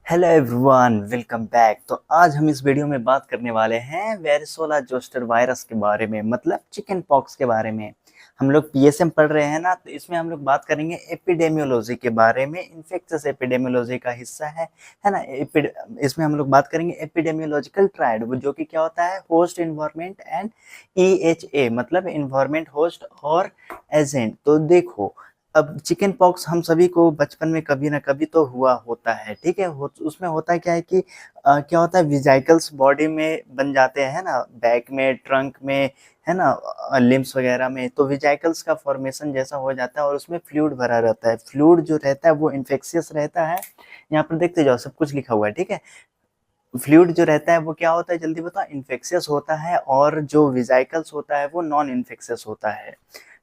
Hello everyone, welcome back. तो आज हम इस वीडियो में बात करने वाले हैं वेरिसोला जोस्टर वायरस के बारे में, मतलब चिकन पॉक्स के बारे में। हम लोग पीएसएम पढ़ रहे हैं ना, तो इसमें हम लोग बात करेंगे एपिडेमियोलॉजी के बारे में। इन्फेक्शियस एपिडेमियोलॉजी का हिस्सा है ना। इसमें हम लोग बात करेंगे एपिडेमियोलॉजिकल ट्रायड, वो जो कि क्या होता है, होस्ट इन्वायरमेंट एंड ईएचए, मतलब इन्वायरमेंट, होस्ट और एजेंट। तो देखो, अब चिकन पॉक्स हम सभी को बचपन में कभी ना कभी तो हुआ होता है, ठीक है। उसमें होता क्या है कि क्या होता है, विजाइकल्स बॉडी में बन जाते हैं ना, बैक में, ट्रंक में, है ना, लिम्स वगैरह में। तो विजाइकल्स का फॉर्मेशन जैसा हो जाता है और उसमें फ्लूइड भरा रहता है। फ्लूइड जो रहता है वो इन्फेक्शियस रहता है। यहाँ पर देखते जाओ, सब कुछ लिखा हुआ है, ठीक है। फ्लूइड जो रहता है वो क्या होता है, जल्दी बताओ, इन्फेक्शियस होता है, और जो विजाइकल्स होता है वो नॉन इन्फेक्शियस होता है।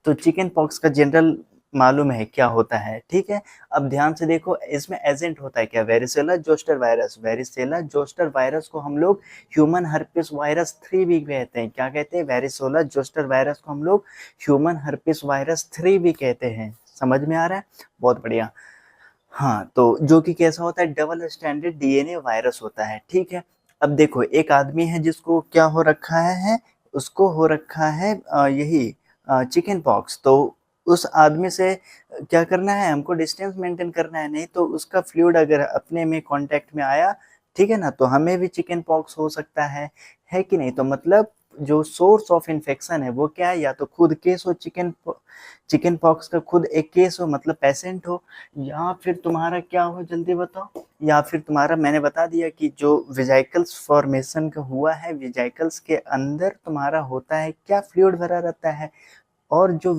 तो चिकन पॉक्स का जनरल मालूम है क्या होता है, ठीक है। अब ध्यान से देखो, इसमें एजेंट होता है क्या, varicella zoster virus. Varicella zoster virus को हम लोग ह्यूमन हर्पिस वायरस 3 भी कहते हैं। क्या कहते हैं, वेरिसेला जोस्टर वायरस को हम लोग ह्यूमन हर्पिस वायरस 3 भी कहते हैं। समझ में आ रहा है, बहुत बढ़िया। हाँ, तो जो कि कैसा होता है, डबल स्टैंडर्ड डीएनए वायरस होता है, ठीक है। अब देखो, एक आदमी है जिसको क्या हो रखा है, उसको हो रखा है यही चिकन पॉक्स। तो उस आदमी से क्या करना है, हमको डिस्टेंस मेंटेन करना है, नहीं तो उसका फ्लूइड अगर अपने में कांटेक्ट में आया, ठीक है ना, तो हमें भी चिकन पॉक्स हो सकता है कि नहीं। तो मतलब जो सोर्स ऑफ इन्फेक्शन है वो क्या है, या तो खुद केस हो चिकन पॉक्स का, खुद एक केस हो, मतलब पेशेंट हो, या फिर तुम्हारा क्या हो, जल्दी बताओ, या फिर तुम्हारा, मैंने बता दिया कि जो विजाइकल्स फॉर्मेशन का हुआ है, विजाइकल्स के अंदर तुम्हारा होता है क्या, फ्लूइड भरा रहता है। और जो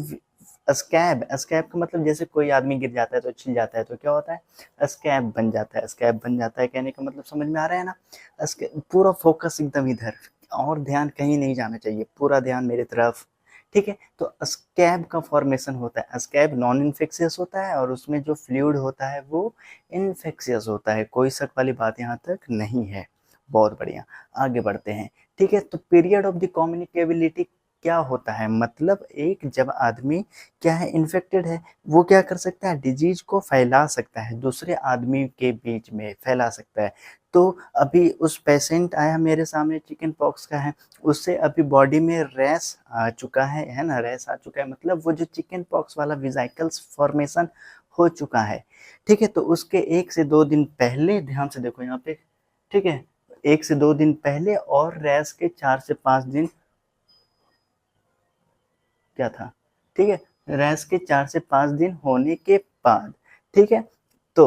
स्कैब, स्कैब का मतलब जैसे कोई आदमी गिर जाता है तो छिल जाता है, तो क्या होता है, स्कैब बन जाता है। स्कैब बन जाता है कहने का मतलब समझ में आ रहा है ना। पूरा फोकस एकदम इधर, और ध्यान कहीं नहीं जाना चाहिए, पूरा ध्यान मेरी तरफ, ठीक है। तो स्कैब का फॉर्मेशन होता है। स्कैब नॉन इन्फेक्शियस होता है और उसमें जो फ्लूइड होता है वो इन्फेक्शियस होता है। कोई शक वाली बात यहाँ तक नहीं है। बहुत बढ़िया, आगे बढ़ते हैं, ठीक है। तो पीरियड ऑफ द कम्युनिकेबिलिटी क्या होता है, मतलब एक जब आदमी क्या है, इन्फेक्टेड है, वो क्या कर सकता है, डिजीज को फैला सकता है, दूसरे आदमी के बीच में फैला सकता है। तो अभी उस पेशेंट आया मेरे सामने, चिकन पॉक्स का है, उससे अभी बॉडी में रैश आ चुका है ना, रैश आ चुका है, मतलब वो जो चिकन पॉक्स वाला विजाइकल्स फॉर्मेशन हो चुका है, ठीक है। तो उसके 1 से 2 दिन पहले, ध्यान से देखो यहाँ पे, ठीक है, 1 से 2 दिन पहले, और रैश के 4 से 5 दिन, क्या था, ठीक है, रैश के 4 से 5 दिन होने के बाद, ठीक है, तो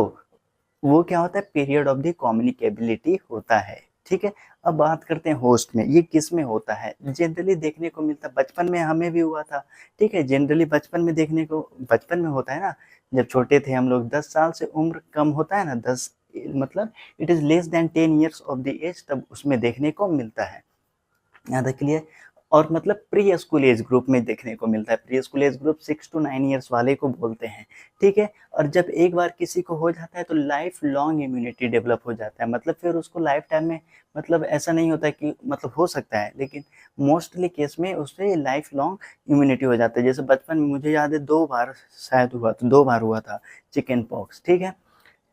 वो क्या होता है, पीरियड ऑफ द कम्युनिकेबिलिटी होता है, ठीक है। अब बात करते हैं होस्ट में, ये किस में होता है, जनरली देखने को मिलता है, बचपन में हमें भी हुआ था, ठीक है। जनरली बचपन में देखने को, बचपन में होता है ना, जब छोटे थे हम लोग, 10 साल से उम्र कम होता है ना, 10, मतलब it is less than 10 years of the age, तब उसमें देखने को मिलता है, यहाँ तक क्लियर। और मतलब प्री स्कूल एज ग्रुप में देखने को मिलता है। Pre school age group 6 to 9 years वाले को बोलते हैं, ठीक है। और जब एक बार किसी को हो जाता है तो लाइफ लॉन्ग इम्यूनिटी डेवलप हो जाता है, मतलब फिर उसको लाइफ टाइम में, मतलब ऐसा नहीं होता है कि, मतलब हो सकता है, लेकिन मोस्टली केस में उससे लाइफ लॉन्ग इम्यूनिटी हो जाता है। जैसे बचपन में मुझे याद है 2 बार शायद हुआ, तो 2 बार हुआ था चिकन पॉक्स, ठीक है।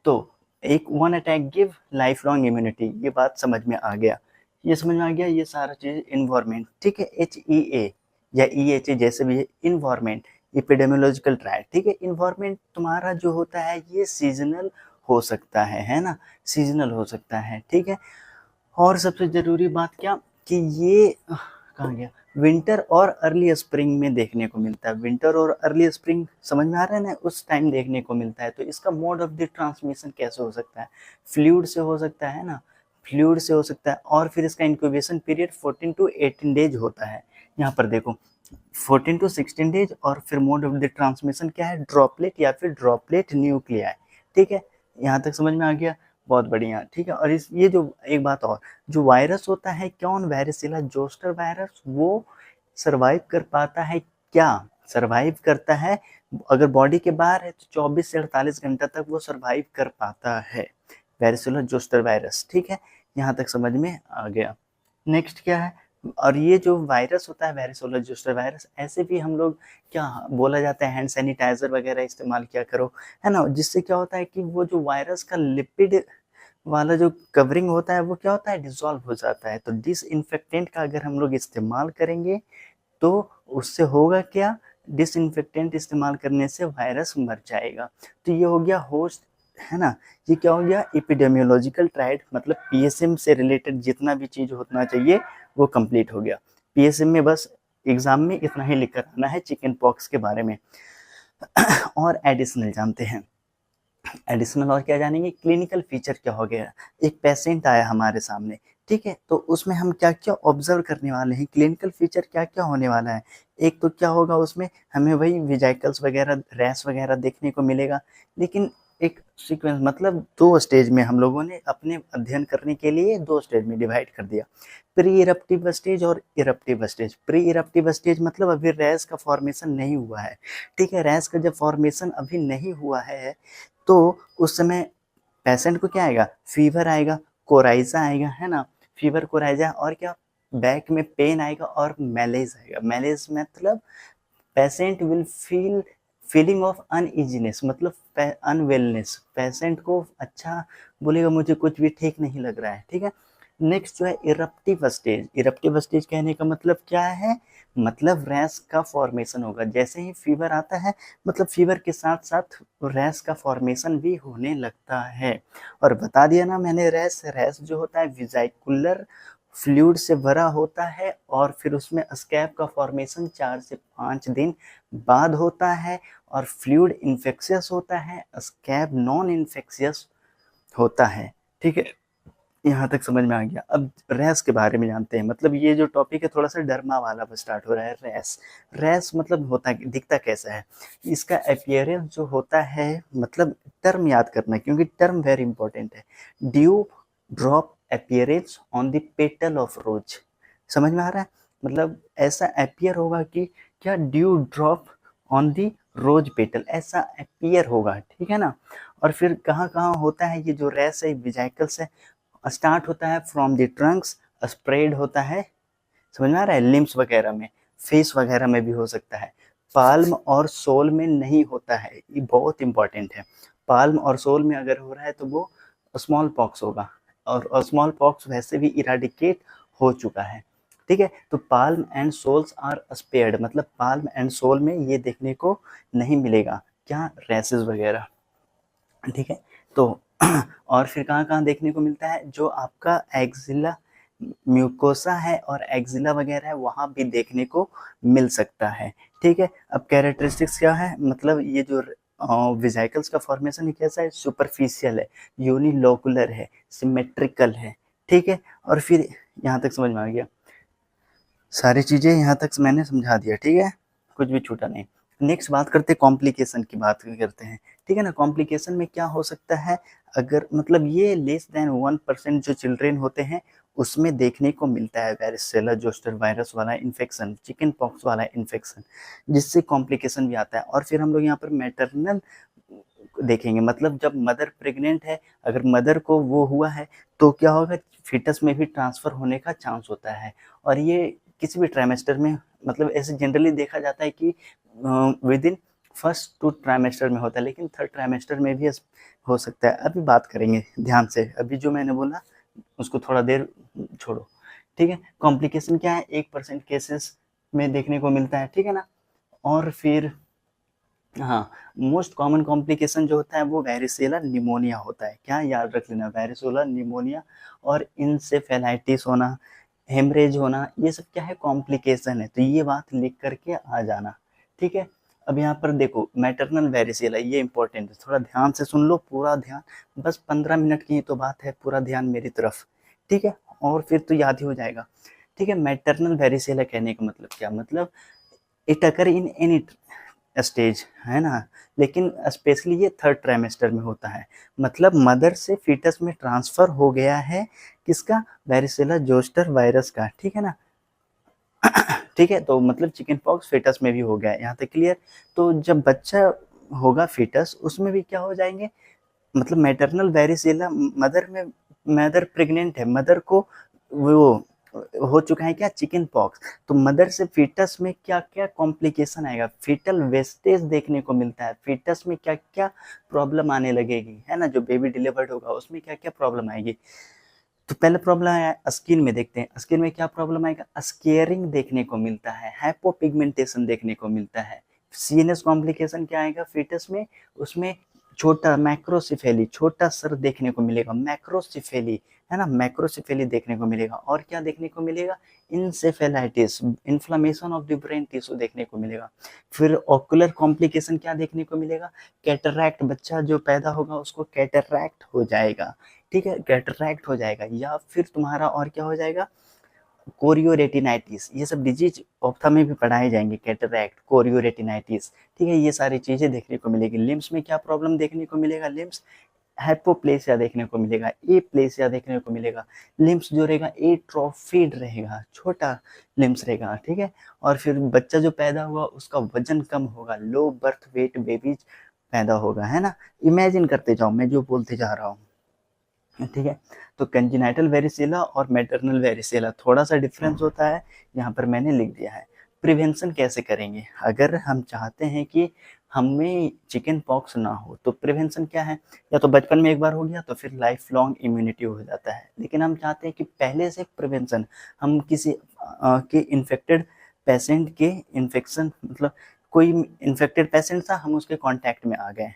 तो एक one attack give life long immunity, ये बात समझ में आ गया, ये समझ में आ गया, ये सारा चीज इन्वायरमेंट, ठीक है। HEA या EHA जैसे भी है, इन्वायरमेंट, एपिडेमियोलॉजिकल ट्रायल, ठीक है। इन्वायरमेंट तुम्हारा जो होता है ये सीजनल हो सकता है ना, सीजनल हो सकता है, ठीक है। और सबसे ज़रूरी बात क्या, कि ये कहाँ गया, विंटर और अर्ली स्प्रिंग में देखने को मिलता है। विंटर और अर्ली स्प्रिंग समझ में आ रहा है ना, उस टाइम देखने को मिलता है। तो इसका मोड ऑफ द ट्रांसमिशन कैसे हो सकता है, फ्लूइड से हो सकता है ना, फ्लूइड से हो सकता है। और फिर इसका इंक्यूबेशन पीरियड 14 to 18 डेज होता है। यहाँ पर देखो, 14 to 16 डेज। और फिर मोड ऑफ द ट्रांसमिशन क्या है, ड्रॉपलेट या फिर ड्रॉपलेट न्यूक्लियाई, ठीक है। यहाँ तक समझ में आ गया, बहुत बढ़िया, ठीक है। और इस ये जो एक बात और, जो वायरस होता है, कौन, वेरिसिला जोस्टर वायरस, वो सरवाइव कर पाता है क्या, सरवाइव करता है, अगर बॉडी के बाहर है तो 24 से 48 घंटा तक वो सरवाइव कर पाता है, वेरिसिला जोस्टर वायरस, ठीक है। यहाँ तक समझ में आ गया। नेक्स्ट क्या है, और ये जो वायरस होता है, वेरिसिला जोस्टर वायरस, ऐसे भी हम लोग क्या बोला जाता है, हैंड सैनिटाइजर वगैरह इस्तेमाल किया करो, है ना, जिससे क्या होता है कि वो जो वायरस का लिपिड वाला जो कवरिंग होता है वो क्या होता है, डिसॉल्व हो जाता है। तो डिसइंफेक्टेंट का अगर हम लोग इस्तेमाल करेंगे तो उससे होगा क्या, डिसइंफेक्टेंट इस्तेमाल करने से वायरस मर जाएगा। तो ये हो गया होस्ट, है ना। ये क्या हो गया, एपिडेमियोलॉजिकल ट्रायड, मतलब पीएसएम से रिलेटेड जितना भी चीज होना चाहिए वो कंप्लीट हो गया। पीएसएम में बस एग्जाम में इतना ही लिख कर आना है चिकन पॉक्स के बारे में। और एडिशनल जानते हैं, एडिशनल और क्या जानेंगे, क्लिनिकल फीचर क्या हो गया। एक पेशेंट आया हमारे सामने, ठीक है, तो उसमें हम क्या क्या ऑब्जर्व करने वाले हैं, क्लिनिकल फीचर क्या क्या होने वाला है। एक तो क्या होगा उसमें, हमें वही विजाइकल्स वगैरह, रैश वगैरह देखने को मिलेगा। लेकिन एक सीक्वेंस, मतलब दो स्टेज में हम लोगों ने अपने अध्ययन करने के लिए दो स्टेज में डिवाइड कर दिया, प्री इरप्टिव स्टेज और eruptive stage. Pre eruptive stage मतलब अभी रैश का फॉर्मेशन नहीं हुआ है, ठीक है। रैश का जब फॉर्मेशन अभी नहीं हुआ है तो उस समय पेशेंट को क्या आएगा, फीवर आएगा, कोराइजा आएगा, है ना। फीवर, कोराइजा, और क्या, बैक में पेन आएगा और मैलेज आएगा। मैलेज मतलब patient will feel feeling of uneasiness, मतलब अनवेलनेस। पेशेंट को अच्छा बोलेगा मुझे कुछ भी ठीक नहीं लग रहा है, ठीक है। नेक्स्ट जो है इरप्टिव स्टेज। इरप्टिव स्टेज कहने का मतलब क्या है, मतलब रैश का फॉर्मेशन होगा। जैसे ही फीवर आता है, मतलब फीवर के साथ साथ रैश का फॉर्मेशन भी होने लगता है। और बता दिया ना मैंने, रैश रैश जो होता है विजाइकुलर फ्लूइड से भरा होता है और फिर उसमें स्कैब का फॉर्मेशन 4 से 5 दिन बाद होता है। और फ्लूइड इन्फेक्शियस होता है, स्कैब नॉन इन्फेक्शियस होता है, ठीक है। यहाँ तक समझ में आ गया। अब रैश के बारे में जानते हैं, मतलब ये जो टॉपिक है थोड़ा सा डरमा वाला स्टार्ट हो रहा है। रैश, रैश मतलब होता है, दिखता कैसा है, इसका अपीयरेंस जो होता है, मतलब टर्म याद करना क्योंकि टर्म वेरी इंपॉर्टेंट है। Dew drop appearance on the petal of रोज, समझ में आ रहा है। मतलब ऐसा अपीयर होगा कि क्या, dew drop on the rose petal, ऐसा अपीयर होगा, ठीक है ना। और फिर कहाँ कहाँ होता है ये जो रैश है, विजाइकल से स्टार्ट होता है फ्रॉम द ट्रंक्स, स्प्रेड होता है, समझ में आ रहा है, लिम्स वगैरह में, फेस वगैरह में भी हो सकता है। पाल्म और सोल में नहीं होता है, ये बहुत इंपॉर्टेंट है। पाल्म और सोल में अगर हो रहा है तो वो स्मॉल पॉक्स होगा, और स्मॉल पॉक्स वैसे भी इराडिकेट हो चुका है, ठीक है। तो palm and soles are spared, मतलब पाल्म एंड सोल में ये देखने को नहीं मिलेगा, क्या, रैसेस वगैरह, ठीक है। तो और फिर कहाँ कहाँ देखने को मिलता है, जो आपका एक्जिला म्यूकोसा है और एक्जिला वगैरह है वहाँ भी देखने को मिल सकता है, ठीक है। अब कैरेक्टरिस्टिक्स क्या है, मतलब ये जो विजाइकल्स का फॉर्मेशन कैसा है, सुपरफिशियल है, यूनिलोकुलर है, सिमेट्रिकल है, ठीक है। और फिर यहाँ तक समझ में आ गया, सारी चीज़ें यहाँ तक मैंने समझा दिया, ठीक है, कुछ भी छूटा नहीं। नेक्स्ट बात करते हैं कॉम्प्लिकेशन की, बात करते हैं, ठीक है ना। कॉम्प्लिकेशन में क्या हो सकता है, अगर मतलब ये लेस देन 1% जो चिल्ड्रेन होते हैं उसमें देखने को मिलता है वैरिसेला जोस्टर वायरस वाला इन्फेक्शन, चिकन पॉक्स वाला इन्फेक्शन, जिससे कॉम्प्लिकेशन भी आता है। और फिर हम लोग यहाँ पर मैटरनल देखेंगे, मतलब जब मदर प्रेग्नेंट है, अगर मदर को वो हुआ है तो क्या होगा, फीटस में भी ट्रांसफ़र होने का चांस होता है। और ये किसी भी ट्राइमेस्टर में, मतलब ऐसे जनरली देखा जाता है कि विद इन फर्स्ट 2 ट्राइमेस्टर में होता है, लेकिन थर्ड ट्राइमेस्टर में भी हो सकता है। अभी बात करेंगे ध्यान से, अभी जो मैंने बोला उसको थोड़ा देर छोड़ो, ठीक है। कॉम्प्लिकेशन क्या है, 1% केसेस में देखने को मिलता है, ठीक है ना। और फिर हाँ, मोस्ट कॉमन कॉम्प्लिकेशन जो होता है वो वैरिसेला निमोनिया होता है, क्या याद रख लेना, वैरिसेला निमोनिया और इंसेफेलाइटिस होना, हेमरेज होना, ये सब क्या है, कॉम्प्लिकेशन है। तो ये बात लिख करके आ जाना, ठीक है। अब यहाँ पर देखो मैटरनल वैरिसेला, ये इंपॉर्टेंट है, थोड़ा ध्यान से सुन लो, पूरा ध्यान, बस 15 मिनट की ही तो बात है, पूरा ध्यान मेरी तरफ, ठीक है, और फिर तो याद ही हो जाएगा, ठीक है। मैटरनल वैरिसेला कहने का मतलब क्या, मतलब it occur in any stage, है ना, लेकिन स्पेशली ये थर्ड ट्राइमेस्टर में होता है, मतलब मदर से फीटस में ट्रांसफर हो गया है किसका, वैरिसेला जोस्टर वायरस का, ठीक है ना। ठीक है, तो मतलब चिकन पॉक्स फीटस में भी हो गया है, यहाँ तक क्लियर। तो जब बच्चा होगा फीटस, उसमें भी क्या हो जाएंगे, मतलब मैटरनल वैरिसेला, मदर में, मदर प्रेग्नेंट है, मदर को वो हो चुका है क्या, चिकन पॉक्स। तो मदर से फीटस में क्या क्या कॉम्प्लिकेशन आएगा, फीटल वेस्टेज देखने को मिलता है, फीटस में क्या क्या प्रॉब्लम आने लगेगी, है ना, जो बेबी डिलीवर्ड होगा उसमें क्या क्या प्रॉब्लम आएगी। तो पहले प्रॉब्लम आया स्किन में, देखते हैं स्किन में क्या प्रॉब्लम आएगा, स्केयरिंग देखने को मिलता है, हाइपोपिगमेंटेशन देखने को मिलता है। सीएनएस कॉम्प्लिकेशन क्या आएगा फीटस में, उसमें छोटा मैक्रोसिफेली, छोटा सर देखने को मिलेगा, मैक्रोसिफेली, है ना, मैक्रोसिफेली देखने को मिलेगा। और क्या देखने को मिलेगा, encephalitis, inflammation of the brain tissue देखने को मिलेगा। फिर ऑकुलर कॉम्प्लिकेशन क्या देखने को मिलेगा, कैटरैक्ट, बच्चा जो पैदा होगा उसको कैटरैक्ट हो जाएगा, ठीक है, कैटरैक्ट हो जाएगा। या फिर तुम्हारा और क्या हो जाएगा, कोरियोरेटिनाइटिस, ये सब डिजीज ऑप्था में भी पढ़ाए जाएंगे, कैटरैक्ट, कोरियोरेटिनाइटिस, ठीक है, ये सारी चीजें देखने को मिलेगी। लिम्स में क्या प्रॉब्लम देखने को मिलेगा, लिम्स हाइपोप्लेसिया देखने को मिलेगा, एप्लेसिया देखने को मिलेगा, लिम्स जो रहेगा एट्रोफिड रहेगा, छोटा लिम्स रहेगा, ठीक है। और फिर बच्चा जो पैदा हुआ उसका वजन कम होगा, लो बर्थ वेट बेबीज पैदा होगा, है ना। इमेजिन करते जाओ मैं जो बोलते जा रहा हूँ, ठीक है। तो कंजेनाइटल वेरिसेला और मैटरनल वेरिसेला थोड़ा सा डिफरेंस होता है, यहाँ पर मैंने लिख दिया है। प्रिवेंशन कैसे करेंगे, अगर हम चाहते हैं कि हमें चिकन पॉक्स ना हो तो प्रिवेंशन क्या है, या तो बचपन में एक बार हो गया तो फिर लाइफ लॉन्ग इम्यूनिटी हो जाता है, लेकिन हम चाहते हैं कि पहले से प्रिवेंशन, हम किसी के इन्फेक्टेड पेशेंट के इन्फेक्शन, मतलब कोई इन्फेक्टेड पेशेंट था, हम उसके कांटेक्ट में आ गए,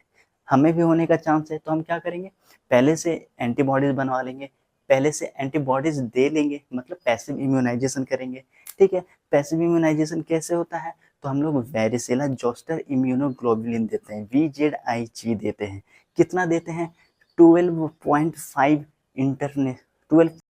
हमें भी होने का चांस है, तो हम क्या करेंगे, पहले से एंटीबॉडीज बनवा लेंगे, पहले से एंटीबॉडीज दे लेंगे, मतलब पैसिव इम्यूनाइजेशन करेंगे, ठीक है। पैसिव इम्यूनाइजेशन कैसे होता है, तो हम लोग वेरिसेला जोस्टर इम्यूनोग्लोबुलिन देते हैं, VZIG देते हैं, कितना देते हैं, 12.5 इंटरने 12